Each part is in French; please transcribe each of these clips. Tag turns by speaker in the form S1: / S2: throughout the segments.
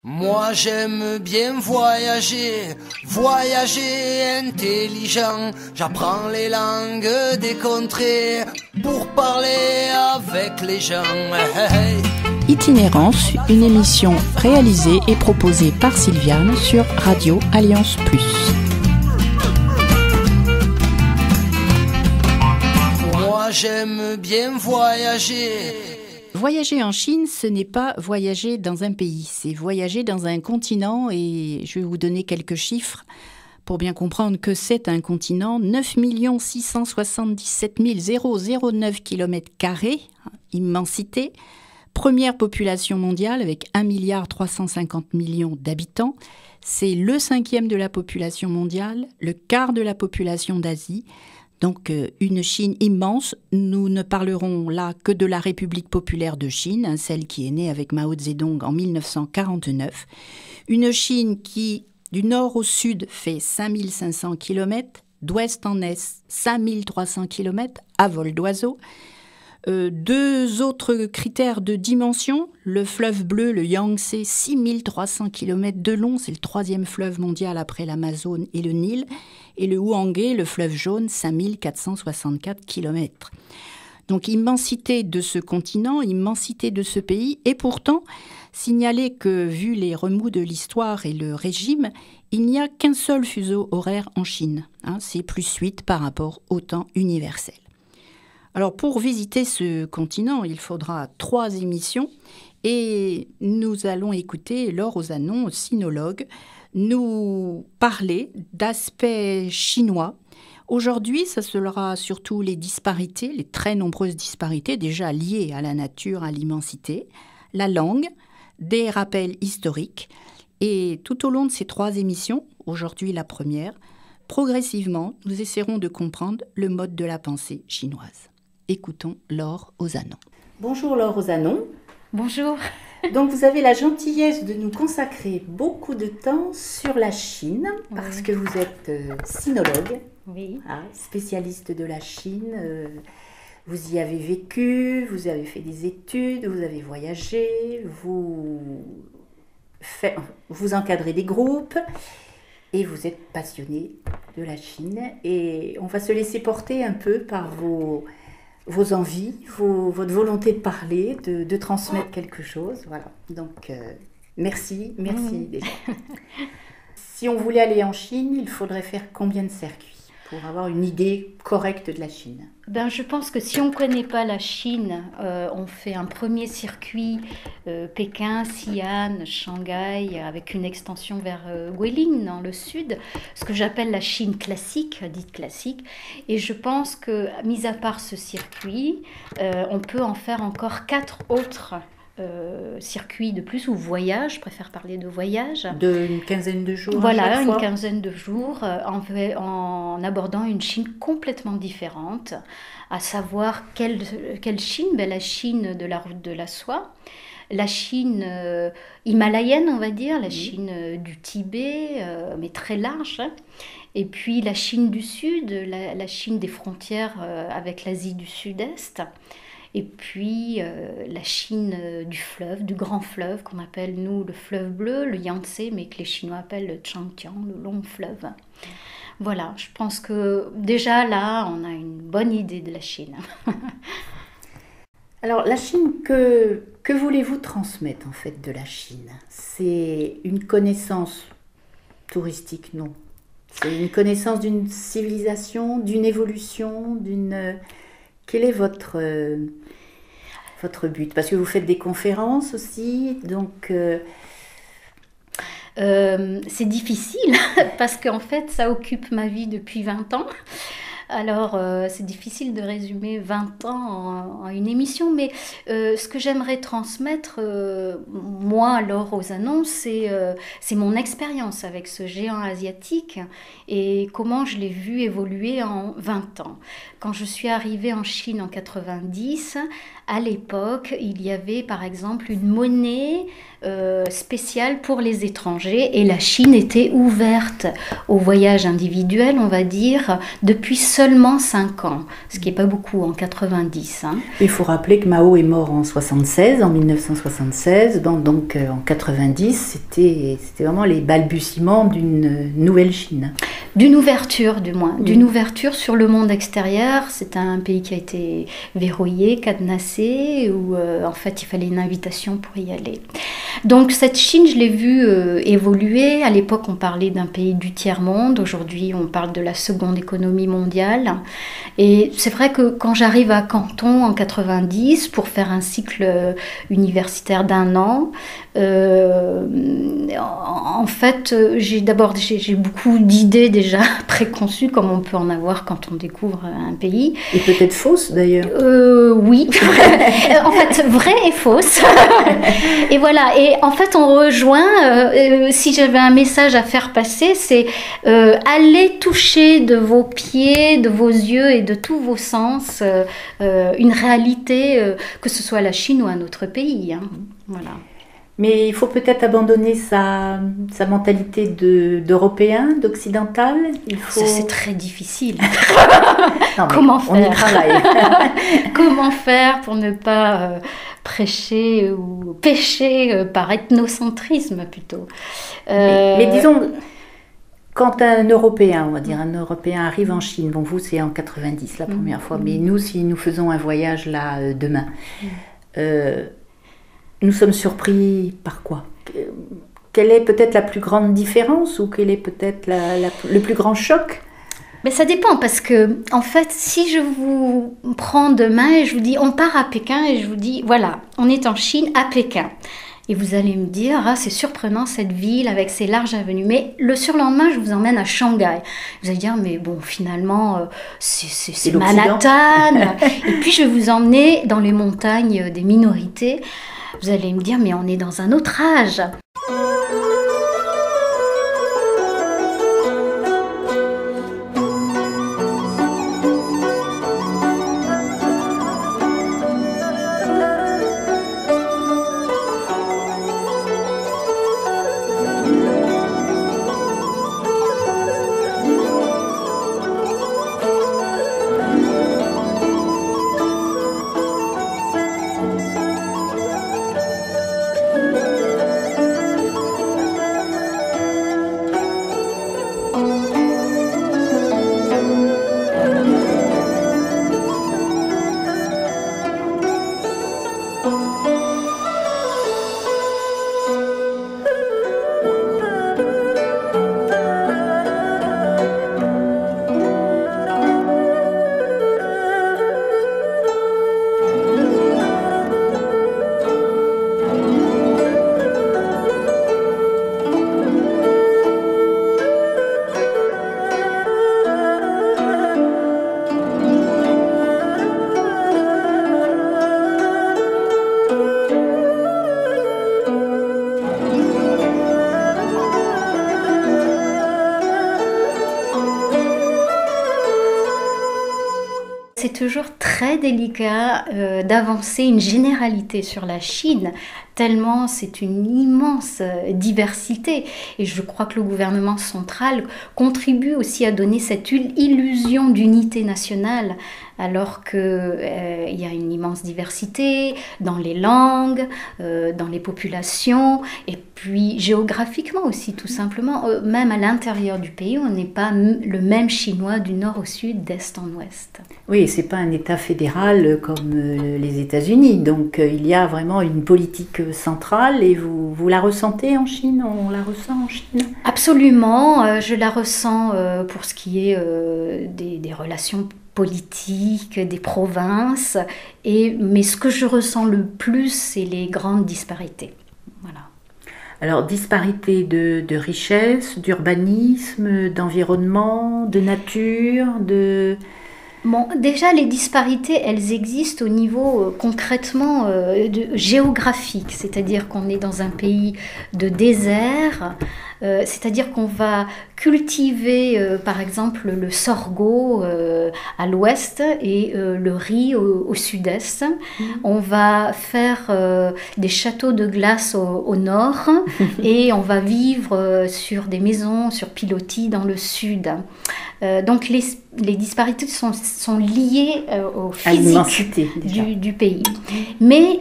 S1: Moi j'aime bien voyager, voyager intelligent. J'apprends les langues des contrées pour parler avec les gens. Hey.
S2: Itinérance, une émission réalisée et proposée par Sylviane sur Radio Alliance Plus.
S1: Moi j'aime bien voyager.
S2: Voyager en Chine, ce n'est pas voyager dans un pays, c'est voyager dans un continent et je vais vous donner quelques chiffres pour bien comprendre que c'est un continent. 9 677 009 km², immensité. Première population mondiale avec 1 350 millions d'habitants. C'est le 5e de la population mondiale, le quart de la population d'Asie. Donc une Chine immense. Nous ne parlerons là que de la République populaire de Chine, celle qui est née avec Mao Zedong en 1949. Une Chine qui, du nord au sud, fait 5500 km, d'ouest en est 5300 km à vol d'oiseau. Deux autres critères de dimension, le fleuve bleu, le Yangtze, 6300 km de long, c'est le 3e fleuve mondial après l'Amazone et le Nil, et le Huanghe, le fleuve jaune, 5464 km. Donc immensité de ce continent, immensité de ce pays, et pourtant, signaler que, vu les remous de l'histoire et le régime, il n'y a qu'un seul fuseau horaire en Chine. C'est +8 par rapport au temps universel. Alors pour visiter ce continent, il faudra 3 émissions et nous allons écouter Laure Ozannon, sinologue, nous parler d'aspects chinois. Aujourd'hui, ça sera surtout les disparités, les très nombreuses disparités déjà liées à la nature, à l'immensité, la langue, des rappels historiques. Et tout au long de ces 3 émissions, aujourd'hui la première, progressivement, nous essaierons de comprendre le mode de la pensée chinoise. Écoutons Laure Ozannon. Bonjour Laure Ozannon.
S3: Bonjour.
S2: Donc vous avez la gentillesse de nous consacrer beaucoup de temps sur la Chine, parce que vous êtes sinologue, spécialiste de la Chine. Vous y avez vécu, vous avez fait des études, vous avez voyagé, vous encadrez des groupes. Et vous êtes passionné de la Chine. Et on va se laisser porter un peu par vos envies, votre volonté de parler, de transmettre quelque chose. Voilà. Donc, merci déjà. Si on voulait aller en Chine, il faudrait faire combien de circuits pour avoir une idée correcte de la Chine?
S3: Je pense que si on ne connaît pas la Chine, on fait un premier circuit Pékin, Xi'an, Shanghai, avec une extension vers Guilin dans le sud, ce que j'appelle la Chine classique, dite classique. Et je pense que, mis à part ce circuit, on peut en faire encore 4 autres circuit de plus, ou voyage, je préfère parler de voyage.
S2: D'une quinzaine de jours.
S3: Voilà, une quinzaine de jours, en abordant une Chine complètement différente, à savoir quelle Chine? La Chine de la route de la soie, la Chine himalayenne, on va dire, la Chine du Tibet, mais très large, et puis la Chine du Sud, la Chine des frontières avec l'Asie du Sud-Est. Et puis la Chine du fleuve, du grand fleuve qu'on appelle nous le fleuve bleu, le Yangtze, mais que les Chinois appellent le Changjiang, le long fleuve. Voilà, je pense que déjà là, on a une bonne idée de la Chine.
S2: Alors la Chine, que voulez-vous transmettre en fait de la Chine? C'est une connaissance touristique, non? C'est une connaissance d'une civilisation, d'une évolution, Quel est votre but? Parce que vous faites des conférences aussi, donc...
S3: C'est difficile, parce qu'en fait, ça occupe ma vie depuis 20 ans. Alors, c'est difficile de résumer 20 ans en une émission, mais ce que j'aimerais transmettre, moi, Laure Ozannon, c'est mon expérience avec ce géant asiatique et comment je l'ai vu évoluer en 20 ans. Quand je suis arrivée en Chine en 1990, à l'époque, il y avait par exemple une monnaie spécial pour les étrangers et la Chine était ouverte au voyage individuel, on va dire, depuis seulement 5 ans, ce qui n'est pas beaucoup en 90. Hein.
S2: Il faut rappeler que Mao est mort en 1976, donc en 90, c'était vraiment les balbutiements d'une nouvelle Chine.
S3: D'une ouverture, du moins, d'une ouverture sur le monde extérieur. C'est un pays qui a été verrouillé, cadenassé, où en fait il fallait une invitation pour y aller. Donc cette Chine, je l'ai vue évoluer. À l'époque, on parlait d'un pays du tiers-monde. Aujourd'hui, on parle de la seconde économie mondiale. Et c'est vrai que quand j'arrive à Canton en 90 pour faire un cycle universitaire d'1 an, en fait, j'ai beaucoup d'idées déjà préconçues, comme on peut en avoir quand on découvre un pays.
S2: Et peut-être fausses d'ailleurs.
S3: Oui, en fait, vraies et fausses. Et voilà, et en fait, on rejoint, si j'avais un message à faire passer, c'est allez toucher de vos pieds, de vos yeux et de tous vos sens une réalité, que ce soit la Chine ou un autre pays. Hein. Voilà.
S2: Mais il faut peut-être abandonner sa mentalité d'Européen, d'Occidental.
S3: Ça, c'est très difficile.
S2: Non,
S3: comment faire?
S2: On y travaille.
S3: Comment faire pour ne pas prêcher ou pécher par ethnocentrisme plutôt.
S2: Mais disons, quand un Européen, on va dire un Européen arrive en Chine, bon vous c'est en 90 la première fois, mais nous si nous faisons un voyage là demain, nous sommes surpris par quoi? Quelle est peut-être la plus grande différence ou quel est peut-être le plus grand choc?
S3: Mais ça dépend parce que, en fait, si je vous prends demain et je vous dis on part à Pékin et je vous dis voilà, on est en Chine à Pékin. Et vous allez me dire, ah, c'est surprenant cette ville avec ses larges avenues. Mais le surlendemain, je vous emmène à Shanghai. Vous allez dire, mais bon, finalement, c'est Manhattan. Et puis, je vais vous emmener dans les montagnes des minorités. Vous allez me dire, mais on est dans un autre âge. C'est toujours très délicat d'avancer une généralité sur la Chine, tellement c'est une immense diversité. Et je crois que le gouvernement central contribue aussi à donner cette illusion d'unité nationale, alors qu'il y a une immense diversité dans les langues, dans les populations, et puis géographiquement aussi, tout simplement. Même à l'intérieur du pays, on n'est pas le même chinois du nord au sud, d'est en ouest.
S2: Oui, c'est pas un État fédéral comme les États-Unis, donc il y a vraiment une politique centrale et vous la ressentez en Chine? On la ressent en Chine?
S3: Absolument, je la ressens pour ce qui est des relations politiques, des provinces, mais ce que je ressens le plus, c'est les grandes disparités. Voilà.
S2: Alors, disparité de richesse, d'urbanisme, d'environnement, de nature, de...
S3: Bon, déjà, les disparités, elles existent au niveau concrètement géographique, c'est-à-dire qu'on est dans un pays de désert, C'est-à-dire qu'on va cultiver par exemple le sorgho à l'ouest et le riz au sud-est. On va faire des châteaux de glace au nord et on va vivre sur des maisons, sur pilotis dans le sud. Donc les disparités sont liées au physique du pays. Mais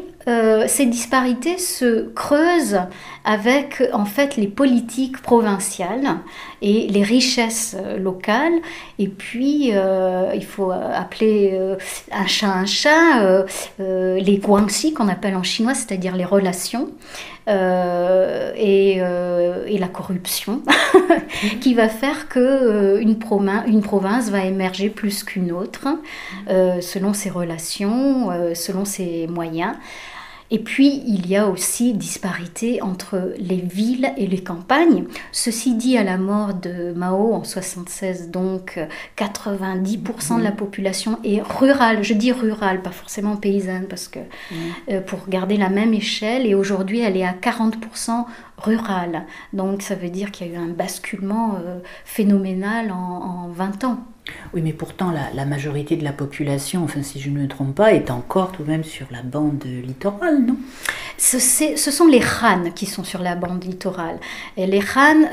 S3: ces disparités se creusent avec en fait les politiques provinciales et les richesses locales. Et puis il faut appeler un chat, les guangxi qu'on appelle en chinois, c'est-à-dire les relations. Et la corruption qui va faire que une province va émerger plus qu'une autre selon ses relations, selon ses moyens. Et puis, il y a aussi disparité entre les villes et les campagnes. Ceci dit, à la mort de Mao en 1976, donc 90% de la population est rurale. Je dis rurale, pas forcément paysanne, parce que pour garder la même échelle, et aujourd'hui, elle est à 40% rurale. Donc, ça veut dire qu'il y a eu un basculement phénoménal en 20 ans.
S4: Oui, mais pourtant, la majorité de la population, enfin, si je ne me trompe pas, est encore tout de même sur la bande littorale, non?
S3: Ce sont les Han qui sont sur la bande littorale. Et les Han,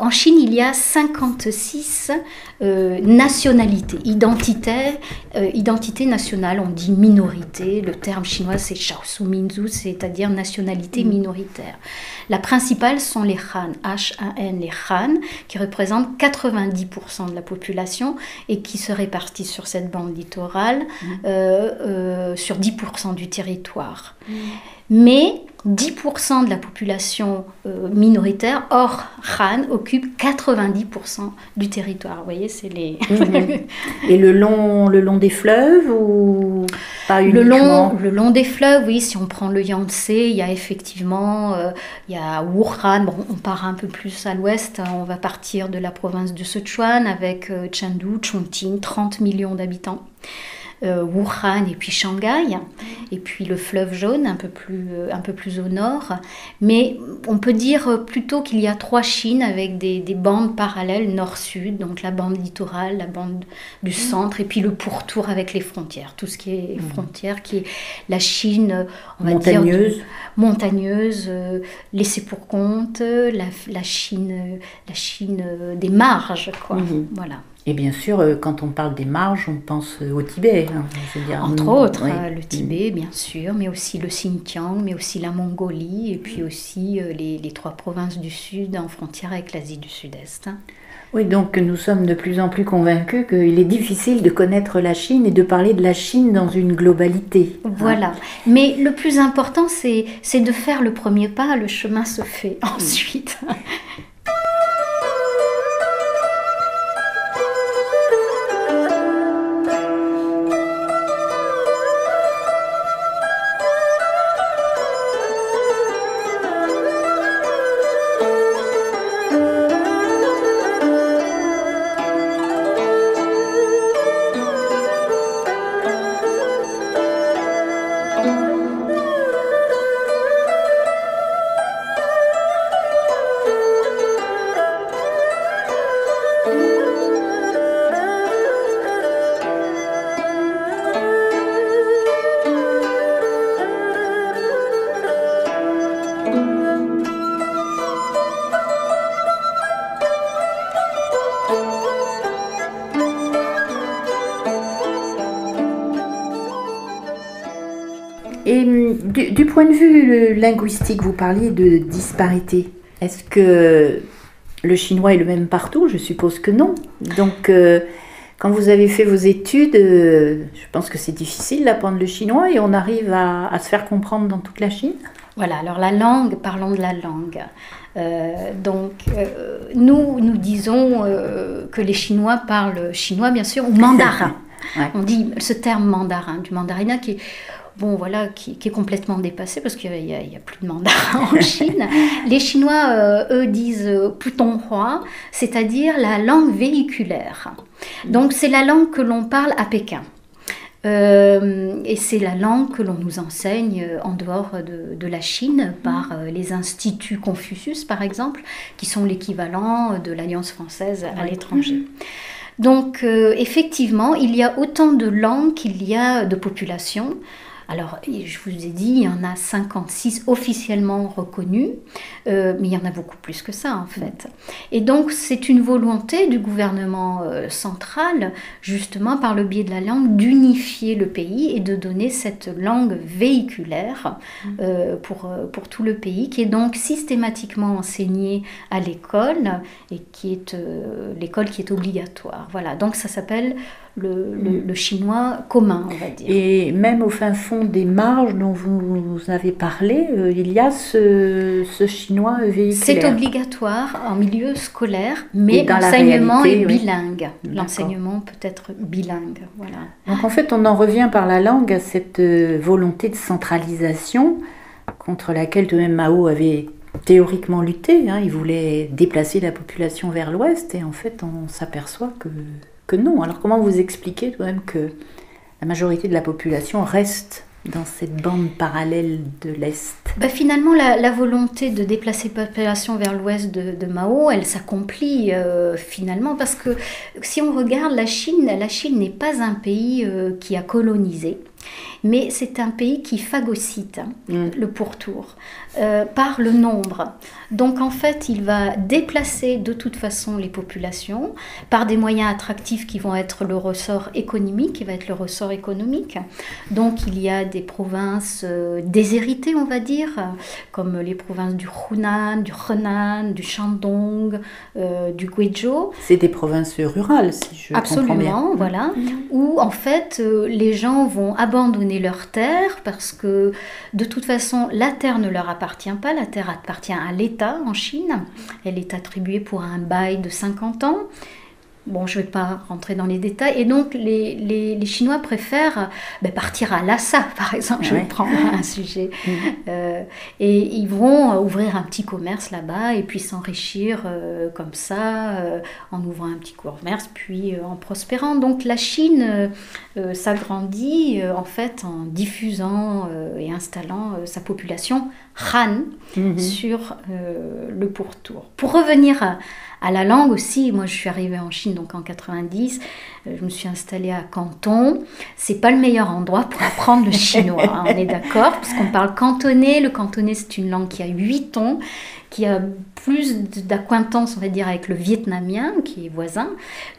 S3: en Chine, il y a 56 nationalités, identité nationale, on dit minorité. Le terme chinois, c'est Shaosu-Minzu, c'est-à-dire nationalité minoritaire. La principale sont les Han, H-A-N, les Han, qui représentent 90% de la population et qui se répartissent sur cette bande littorale sur 10% du territoire. Mais 10% de la population minoritaire, hors Han, occupe 90% du territoire. Vous voyez, c'est les...
S4: Et le long des fleuves ou pas uniquement?
S3: Le long des fleuves, oui, si on prend le Yangtze, il y a effectivement il y a Wuhan. Bon, on part un peu plus à l'ouest, on va partir de la province de Sichuan avec Chengdu, Chongqing, 30 millions d'habitants. Wuhan et puis Shanghai, et puis le fleuve jaune un peu plus au nord. Mais on peut dire plutôt qu'il y a 3 Chines avec des bandes parallèles nord-sud, donc la bande littorale, la bande du centre, et puis le pourtour avec les frontières, tout ce qui est frontière, qui est la Chine, on va dire montagneuse, laissée pour compte, la Chine des marges, quoi. Voilà.
S4: Et bien sûr, quand on parle des marges, on pense au Tibet. Hein, je veux dire,
S3: entre autres, le Tibet, bien sûr, mais aussi le Xinjiang, mais aussi la Mongolie, et puis aussi les 3 provinces du Sud en frontière avec l'Asie du Sud-Est.
S4: Oui, donc nous sommes de plus en plus convaincus qu'il est difficile de connaître la Chine et de parler de la Chine dans une globalité.
S3: Voilà. Mais le plus important, c'est de faire le premier pas, le chemin se fait ensuite.
S4: Et du point de vue linguistique, vous parliez de disparité. Est-ce que le chinois est le même partout? Je suppose que non. Donc, quand vous avez fait vos études, je pense que c'est difficile d'apprendre le chinois et on arrive à se faire comprendre dans toute la Chine.
S3: Voilà, alors la langue, parlons de la langue. Nous disons que les Chinois parlent chinois, bien sûr, ou mandarin. Ouais. On dit ce terme mandarin, du mandarinat qui est complètement dépassé parce qu'il n'y a plus de mandarin en Chine. Les Chinois, eux, disent Putonghua, c'est-à-dire la langue véhiculaire. Donc, c'est la langue que l'on parle à Pékin. Et c'est la langue que l'on nous enseigne en dehors de la Chine par les instituts Confucius, par exemple, qui sont l'équivalent de l'Alliance française à l'étranger. Donc, effectivement, il y a autant de langues qu'il y a de populations. Alors, je vous ai dit, il y en a 56 officiellement reconnus, mais il y en a beaucoup plus que ça, en fait. Et donc, c'est une volonté du gouvernement central, justement, par le biais de la langue, d'unifier le pays et de donner cette langue véhiculaire pour tout le pays, qui est donc systématiquement enseignée à l'école, et qui est l'école qui est obligatoire. Voilà, donc ça s'appelle le chinois commun, on va dire.
S4: Et même au fin fond des marges dont vous avez parlé, il y a ce chinois véhiculaire.
S3: C'est obligatoire en milieu scolaire, mais l'enseignement est bilingue. L'enseignement peut être bilingue, voilà.
S4: Donc en fait, on en revient par la langue à cette volonté de centralisation contre laquelle tout de même Mao avait théoriquement lutté. Il voulait déplacer la population vers l'ouest et en fait, on s'aperçoit que non. Alors comment vous expliquez tout de même que la majorité de la population reste dans cette bande parallèle de l'Est?
S3: Finalement, la volonté de déplacer la population vers l'ouest de Mao, elle s'accomplit finalement parce que si on regarde la Chine n'est pas un pays qui a colonisé, mais c'est un pays qui phagocyte le pourtour par le nombre. Donc en fait, il va déplacer de toute façon les populations par des moyens attractifs qui vont être le ressort économique, qui va être le ressort économique. Donc il y a des provinces déshéritées, on va dire, comme les provinces du Hunan, du Henan, du Shandong, du Guizhou.
S4: C'est des provinces rurales, si je comprends bien.
S3: Absolument, voilà. Où en fait, les gens vont abandonner leurs terres parce que de toute façon, la terre ne leur appartient pas, la terre appartient à l'État en Chine. Elle est attribuée pour un bail de 50 ans. Bon, je ne vais pas rentrer dans les détails. Et donc, les Chinois préfèrent partir à Lhasa, par exemple. Je vais prendre un sujet. Et ils vont ouvrir un petit commerce là-bas et puis s'enrichir comme ça, en ouvrant un petit commerce, puis en prospérant. Donc, la Chine s'agrandit en fait en diffusant et installant sa population Han sur le pourtour. Pour revenir à la langue aussi, moi je suis arrivée en Chine donc en 90, je me suis installée à Canton. C'est pas le meilleur endroit pour apprendre le chinois, on est d'accord, parce qu'on parle cantonais. Le cantonais c'est une langue qui a 8 tons, qui a plus d'acquaintance, on va dire, avec le vietnamien, qui est voisin,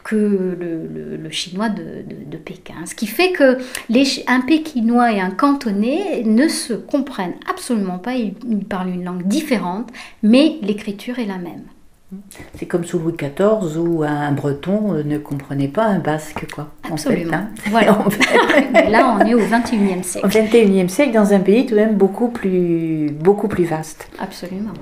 S3: que le chinois de Pékin. Ce qui fait que un pékinois et un cantonais ne se comprennent absolument pas, ils parlent une langue différente, mais l'écriture est la même.
S4: C'est comme sous Louis XIV où un breton ne comprenait pas un basque, quoi.
S3: Absolument.
S4: En fait,
S3: voilà. Là, on est au XXIe siècle.
S4: Au XXIe siècle, dans un pays tout de même beaucoup plus vaste.
S3: Absolument.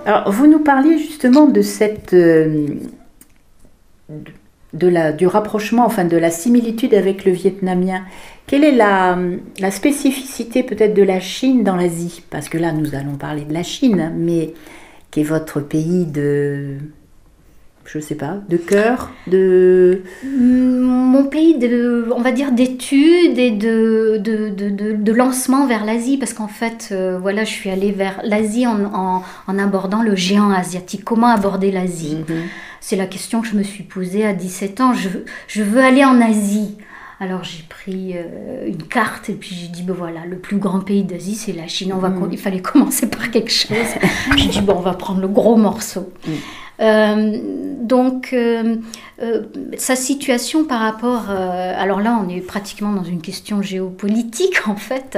S3: Alors, vous nous parliez justement de cette
S4: du rapprochement, enfin de la similitude avec le vietnamien. Quelle est la spécificité peut-être de la Chine dans l'Asie? Parce que là, nous allons parler de la Chine, mais qui est votre pays de... je sais pas, de cœur, de...
S3: Mon pays, on va dire, d'études et de lancement vers l'Asie, parce qu'en fait, voilà, je suis allée vers l'Asie en abordant le géant asiatique. Comment aborder l'Asie? C'est la question que je me suis posée à 17 ans. Je veux aller en Asie. Alors j'ai pris une carte et puis j'ai dit, ben voilà, le plus grand pays d'Asie, c'est la Chine. Il fallait commencer par quelque chose. J'ai dit, bon, on va prendre le gros morceau. Donc, sa situation par rapport... alors là, on est pratiquement dans une question géopolitique, en fait.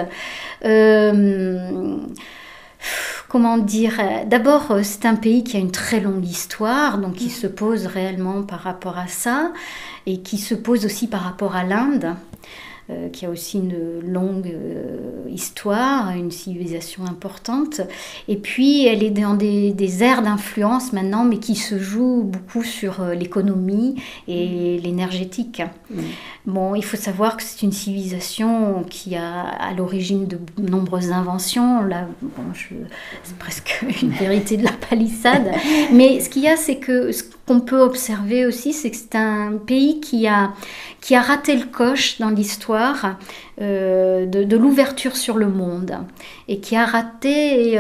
S3: Comment dire? D'abord, c'est un pays qui a une très longue histoire, donc qui se pose réellement par rapport à ça, et qui se pose aussi par rapport à l'Inde, qui a aussi une longue histoire, une civilisation importante. Et puis, elle est dans des aires d'influence maintenant, mais qui se jouent beaucoup sur l'économie et l'énergétique. Bon, il faut savoir que c'est une civilisation qui a à l'origine de nombreuses inventions. Là, bon, c'est presque une vérité de la palissade. Mais ce qu'il y a, c'est que ce qu'on peut observer aussi, c'est que c'est un pays qui a raté le coche dans l'histoire de l'ouverture sur le monde et qui a raté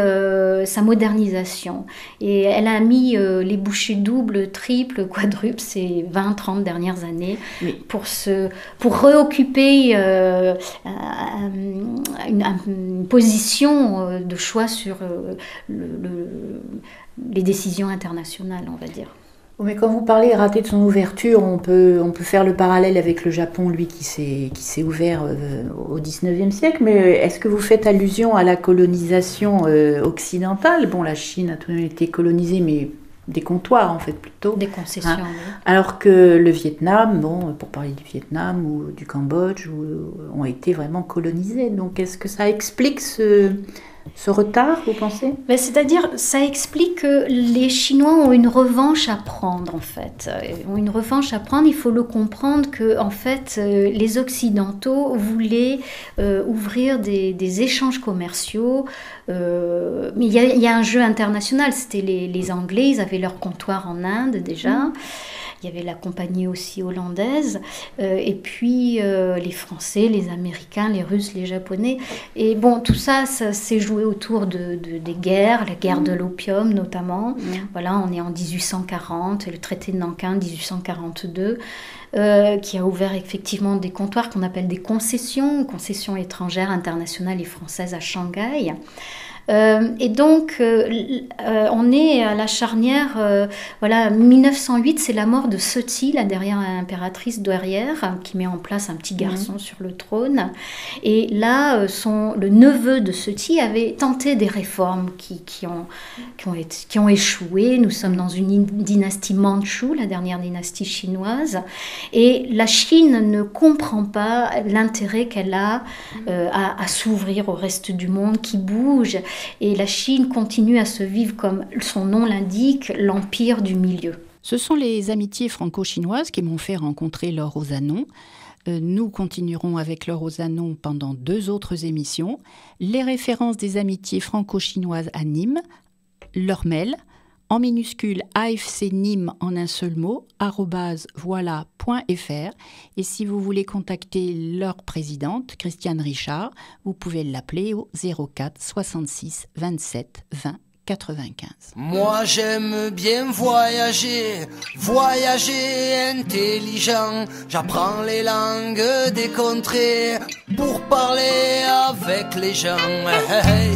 S3: sa modernisation. Et elle a mis les bouchées doubles, triples, quadruples ces 20-30 dernières années pour réoccuper une position de choix sur les décisions internationales, on va dire.
S4: Mais quand vous parlez raté de son ouverture, on peut faire le parallèle avec le Japon, lui, qui s'est ouvert au 19e siècle. Mais est-ce que vous faites allusion à la colonisation occidentale? Bon, la Chine a tout de même été colonisée, mais des comptoirs, en fait, plutôt.
S3: Des concessions,
S4: hein.
S3: Oui.
S4: Alors que le Vietnam, bon, pour parler du Vietnam ou du Cambodge, ont été vraiment colonisés. Donc, est-ce que ça explique ce retard, vous pensez?
S3: C'est-à-dire, ça explique que les Chinois ont une revanche à prendre, en fait. Ont une revanche à prendre, il faut le comprendre que, en fait, les Occidentaux voulaient ouvrir des échanges commerciaux, mais il y a un jeu international. C'était les Anglais, ils avaient leur comptoir en Inde déjà. Il y avait la compagnie aussi hollandaise, et puis les Français, les Américains, les Russes, les Japonais. Et bon, tout ça s'est joué autour des guerres, la guerre de l'opium notamment. Voilà, on est en 1840, le traité de Nankin 1842, qui a ouvert effectivement des comptoirs qu'on appelle des concessions étrangères, internationales et françaises à Shanghai. Et donc, on est à la charnière, voilà, 1908, c'est la mort de Seti, la dernière impératrice douairière, qui met en place un petit garçon sur le trône. Et là, le neveu de Seti avait tenté des réformes qui ont échoué. Nous sommes dans une dynastie mandchoue, la dernière dynastie chinoise. Et la Chine ne comprend pas l'intérêt qu'elle a à s'ouvrir au reste du monde qui bouge. Et la Chine continue à se vivre, comme son nom l'indique, l'empire du milieu.
S2: Ce sont les amitiés franco-chinoises qui m'ont fait rencontrer Laure Ozannon. Nous continuerons avec Laure Ozannon pendant 2 autres émissions. Les références des amitiés franco-chinoises à Nîmes, leur mail, en minuscule AFC Nîmes en un seul mot, @voila.fr. Et si vous voulez contacter leur présidente, Christiane Richard, vous pouvez l'appeler au 04 66 27 20 95.
S1: Moi j'aime bien voyager intelligent. J'apprends les langues des contrées pour parler avec les gens. Hey.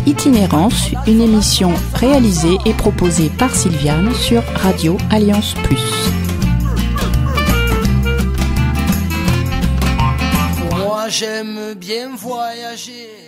S2: Itinérance, une émission réalisée et proposée par Sylviane sur Radio Alliance Plus.
S1: Moi j'aime bien voyager.